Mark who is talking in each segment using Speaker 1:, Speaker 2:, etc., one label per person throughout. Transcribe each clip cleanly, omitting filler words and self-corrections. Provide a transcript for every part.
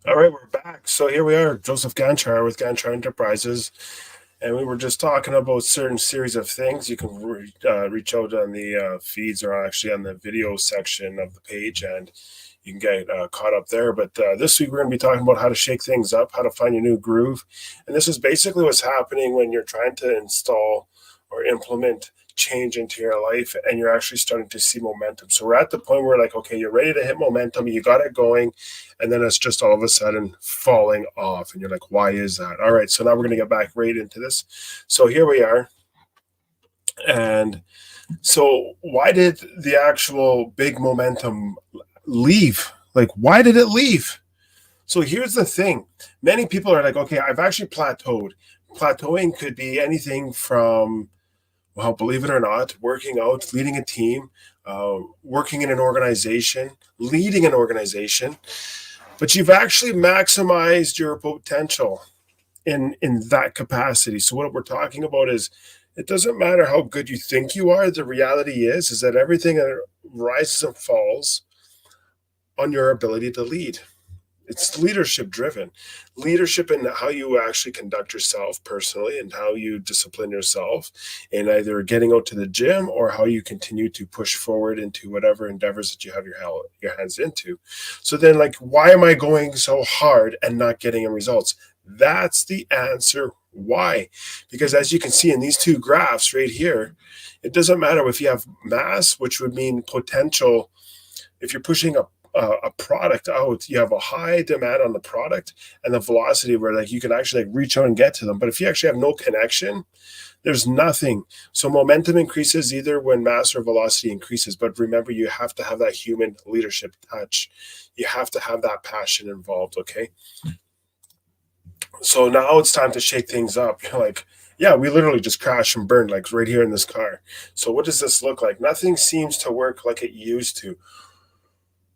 Speaker 1: All right, we're back. So here we are, Joseph Ganchar with Ganchar Enterprises, and we were just talking about certain series of things. You can reach out on the feeds or actually on the video section of the page, and you can get caught up there. But this week we're going to be talking about how to shake things up, how to find your new groove, and this is basically what's happening when you're trying to install or implement change into your life and you're actually starting to see momentum. So we're at the point where like, okay, you're ready to hit momentum, you got it going, and then it's just all of a sudden falling off. And you're like, why is that? All right, so now we're going to get back right into this. So here we are. And so why did the actual big momentum leave? Like, why did it leave? So here's the thing. Many people are like, okay, I've actually plateaued. Plateauing could be anything from, well, believe it or not, working out, leading a team, working in an organization, leading an organization, but you've actually maximized your potential in that capacity. So what we're talking about is it doesn't matter how good you think you are. The reality is that everything rises and falls on your ability to lead. It's leadership driven. Leadership in how you actually conduct yourself personally and how you discipline yourself in either getting out to the gym or how you continue to push forward into whatever endeavors that you have your hands into. So then, like, why am I going so hard and not getting results? That's the answer why. Because as you can see in these two graphs right here, it doesn't matter if you have mass, which would mean potential. If you're pushing a product out, you have a high demand on the product and the velocity where like you can actually like reach out and get to them. But if you actually have no connection, there's nothing. So momentum increases either when mass or velocity increases. But remember, you have to have that human leadership touch. You have to have that passion involved. Okay. So now it's time to shake things up. You're like, yeah, we literally just crashed and burned like right here in this car. So what does this look like? Nothing seems to work like it used to.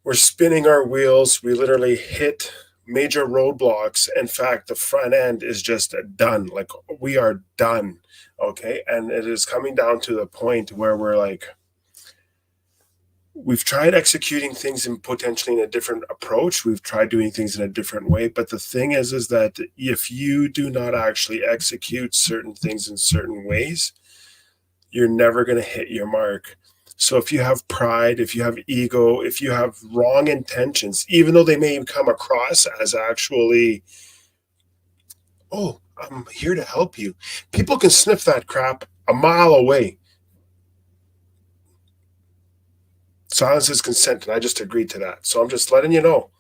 Speaker 1: We're spinning our wheels. We literally hit major roadblocks. In fact, the front end is just done. Like we are done. Okay. And it is coming down to the point where we're like, we've tried executing things in potentially in a different approach. We've tried doing things in a different way. But the thing is that if you do not actually execute certain things in certain ways, you're never going to hit your mark. So if you have pride, if you have ego, if you have wrong intentions, even though they may come across as actually, oh, I'm here to help you, people can sniff that crap a mile away. Silence is consent, and I just agreed to that. So I'm just letting you know.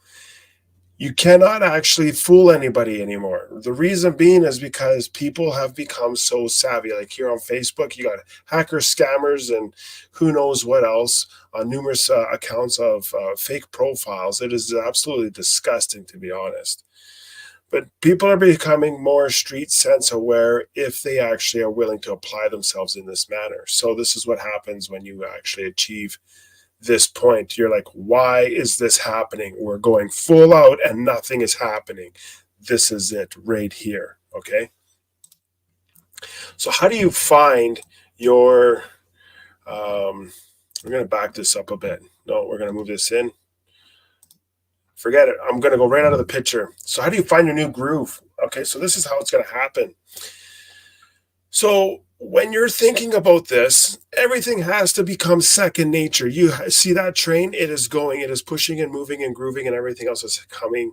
Speaker 1: You cannot actually fool anybody anymore. The reason being is because people have become so savvy. Like here on Facebook, you got hackers, scammers, and who knows what else on numerous accounts of fake profiles. It is absolutely disgusting, to be honest. But people are becoming more street sense aware if they actually are willing to apply themselves in this manner. So this is what happens when you actually achieve this point. You're like, why is this happening? We're going full out and nothing is happening. This is it right here. Okay. So, how do you find your? We're going to back this up a bit. No, we're going to move this in. Forget it. I'm going to go right out of the picture. So, how do you find your new groove? Okay. So, this is how it's going to happen. So, when you're thinking about this, everything has to become second nature. You see that train, it is going, it is pushing and moving and grooving, and everything else is coming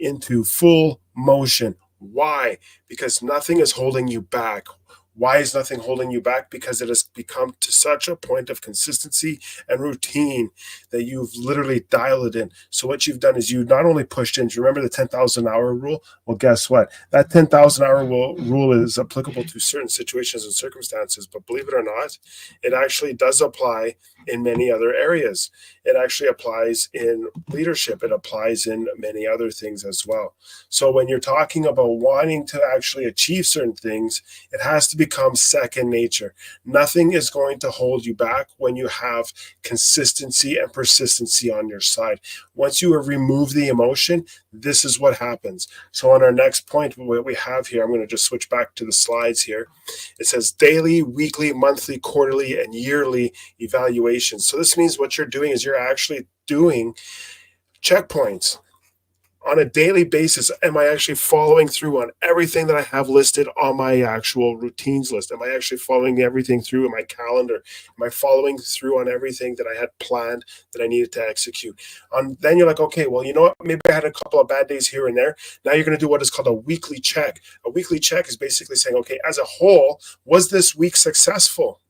Speaker 1: into full motion. Why? Because nothing is holding you back. Why is nothing holding you back? Because it has become to such a point of consistency and routine that you've literally dialed it in. So what you've done is you not only pushed in. Do you remember the 10,000 hour rule? Well, guess what? That 10,000 hour rule is applicable to certain situations and circumstances. But believe it or not, it actually does apply in many other areas. It actually applies in leadership. It applies in many other things as well. So when you're talking about wanting to actually achieve certain things, it has to become second nature. Nothing is going to hold you back when you have consistency and persistency on your side. Once you remove the emotion, this is what happens. So on our next point, what we have here, I'm going to just switch back to the slides here. It says daily, weekly, monthly, quarterly, and yearly evaluations. So this means what you're doing is you're actually doing checkpoints. on a daily basis, am I actually following through on everything that I have listed on my actual routines list? Am I actually following everything through in my calendar? Am I following through on everything that I had planned that I needed to execute? Then you're like, okay, well, you know what? Maybe I had a couple of bad days here and there. Now you're going to do what is called a weekly check. A weekly check is basically saying, okay, as a whole, was this week successful?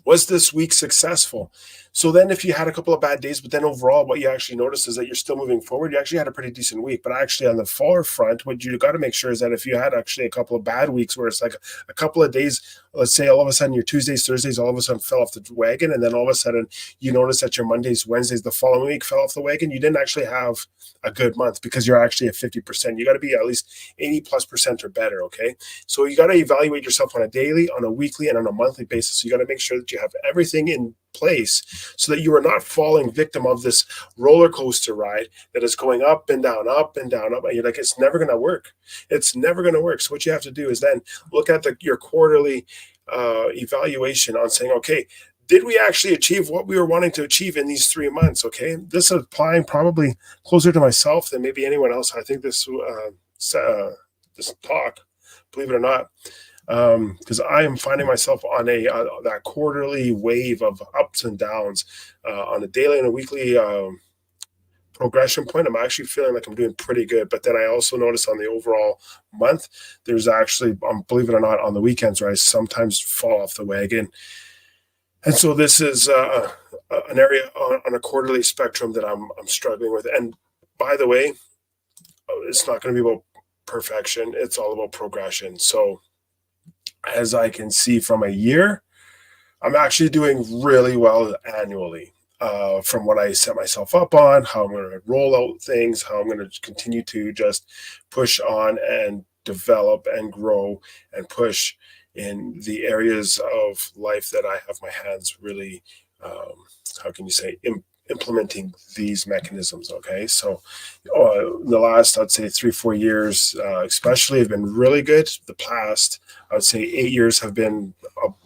Speaker 1: Was this week successful? So then if you had a couple of bad days, but then overall what you actually notice is that you're still moving forward, you actually had a pretty decent week. But actually on the forefront, what you got to make sure is that if you had actually a couple of bad weeks where it's like a couple of days, let's say all of a sudden your Tuesdays, Thursdays, all of a sudden fell off the wagon. And then all of a sudden you notice that your Mondays, Wednesdays, the following week fell off the wagon. You didn't actually have a good month because you're actually at 50%. You got to be at least 80+% or better. Okay. So you got to evaluate yourself on a daily, on a weekly, and on a monthly basis. So you got to make sure that you have everything in place so that you are not falling victim of this roller coaster ride that is going up and down, up and down, up. And you're like, it's never going to work. It's never going to work. So what you have to do is then look at your quarterly evaluation on saying, okay, did we actually achieve what we were wanting to achieve in these 3 months? Okay. This is applying probably closer to myself than maybe anyone else. I think this talk, believe it or not, because I am finding myself on that quarterly wave of ups and downs on a daily and a weekly progression point. I'm actually feeling like I'm doing pretty good. But then I also notice on the overall month, there's actually, believe it or not, on the weekends where I sometimes fall off the wagon. And so this is an area on a quarterly spectrum that I'm struggling with. And by the way, it's not going to be about perfection. It's all about progression. So as I can see from a year, I'm actually doing really well annually from what I set myself up on, how I'm going to roll out things, how I'm going to continue to just push on and develop and grow and push in the areas of life that I have my hands really, how can you say, implementing these mechanisms. Okay. So the last, I'd say 3-4 years, especially have been really good. The past, I would say 8 years have been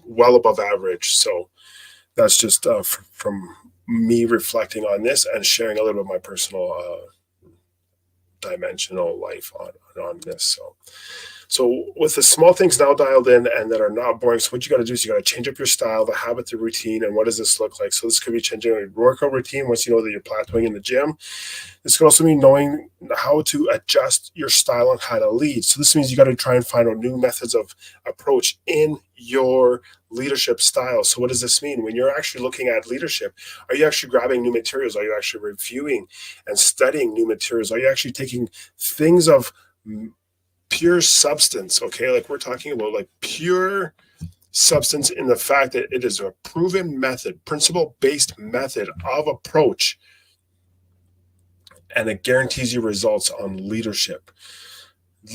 Speaker 1: well above average. So that's just from me reflecting on this and sharing a little bit of my personal dimensional life on this. So with the small things now dialed in and that are not boring, so what you got to do is you got to change up your style, the habit, the routine, and what does this look like? So this could be changing your workout routine once you know that you're plateauing in the gym. This could also mean knowing how to adjust your style and how to lead. So this means you got to try and find out new methods of approach in your leadership style. So what does this mean? When you're actually looking at leadership, are you actually grabbing new materials? Are you actually reviewing and studying new materials? Are you actually taking things of pure substance? Okay, like we're talking about like pure substance in the fact that it is a proven method, principle-based method of approach, and it guarantees you results on leadership.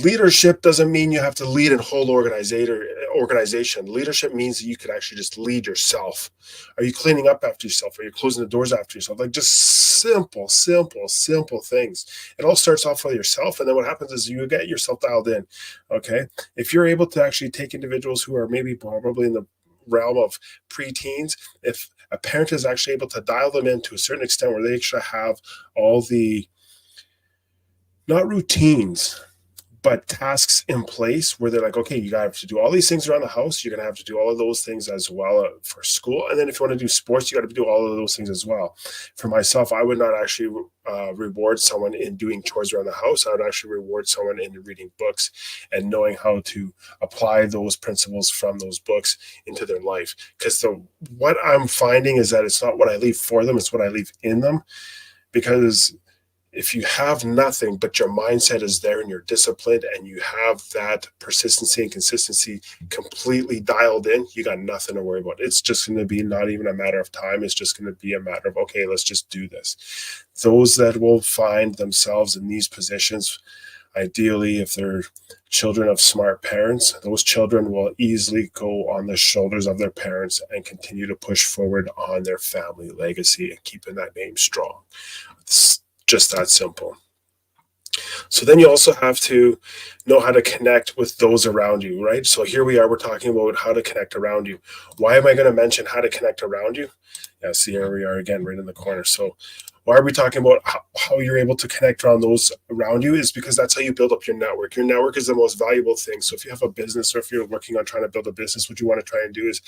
Speaker 1: Leadership doesn't mean you have to lead a whole organization. Leadership means that you could actually just lead yourself. Are you cleaning up after yourself? Are you closing the doors after yourself? Like just simple things. It all starts off with yourself. And then what happens is you get yourself dialed in. Okay. If you're able to actually take individuals who are maybe probably in the realm of preteens, if a parent is actually able to dial them in to a certain extent where they actually have all the, not routines, but tasks in place where they're like, okay, you have to do all these things around the house. You're going to have to do all of those things as well for school. And then if you want to do sports, you got to do all of those things as well. For myself, I would not actually reward someone in doing chores around the house. I would actually reward someone in reading books and knowing how to apply those principles from those books into their life. Because what I'm finding is that it's not what I leave for them, it's what I leave in them. Because if you have nothing, but your mindset is there and you're disciplined and you have that persistency and consistency completely dialed in, you got nothing to worry about. It's just going to be not even a matter of time. It's just going to be a matter of, okay, let's just do this. Those that will find themselves in these positions, ideally, if they're children of smart parents, those children will easily go on the shoulders of their parents and continue to push forward on their family legacy and keeping that name strong. It's just that simple. So then you also have to know how to connect with those around you, right? So here we are, we're talking about how to connect around you. Why am I going to mention how to connect around you? Yeah, see, here we are again, right in the corner. So Why are we talking about how you're able to connect around those around you? Is because that's how you build up your network. Your network is the most valuable thing. So if you have a business, or if you're working on trying to build a business, what you want to try and do is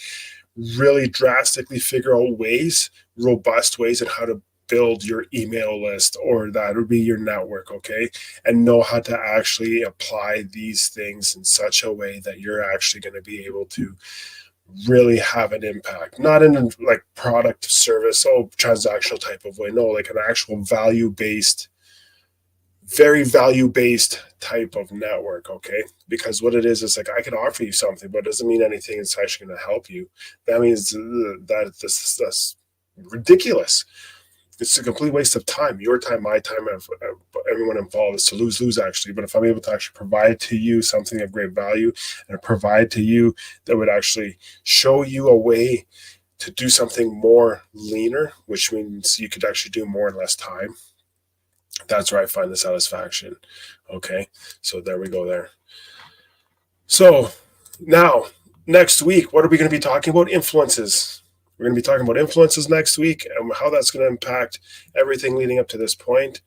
Speaker 1: really drastically figure out ways, robust ways, and how to build your email list, or that would be your network, okay? And know how to actually apply these things in such a way that you're actually going to be able to really have an impact, not in a like product service, transactional type of way. No, like an actual value based, very value based type of network, okay? Because what it is like I can offer you something, but it doesn't mean anything it's actually going to help you. That means that that's ridiculous. It's a complete waste of time, your time, my time, of everyone involved. Is to lose lose, actually. But if I'm able to actually provide to you something of great value, and provide to you that would actually show you a way to do something more leaner, which means you could actually do more in less time, that's where I find the satisfaction. Okay, so there we go there. So now, next week, what are we going to be talking about? Influences. We're going to be talking about influences next week and how that's going to impact everything leading up to this point.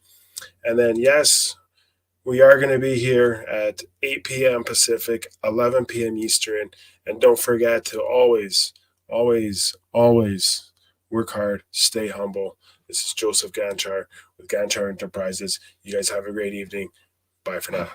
Speaker 1: And then, yes, we are going to be here at 8 p.m. Pacific, 11 p.m. Eastern. And don't forget to always, always, always work hard, stay humble. This is Joseph Ganchar with Ganchar Enterprises. You guys have a great evening. Bye for now.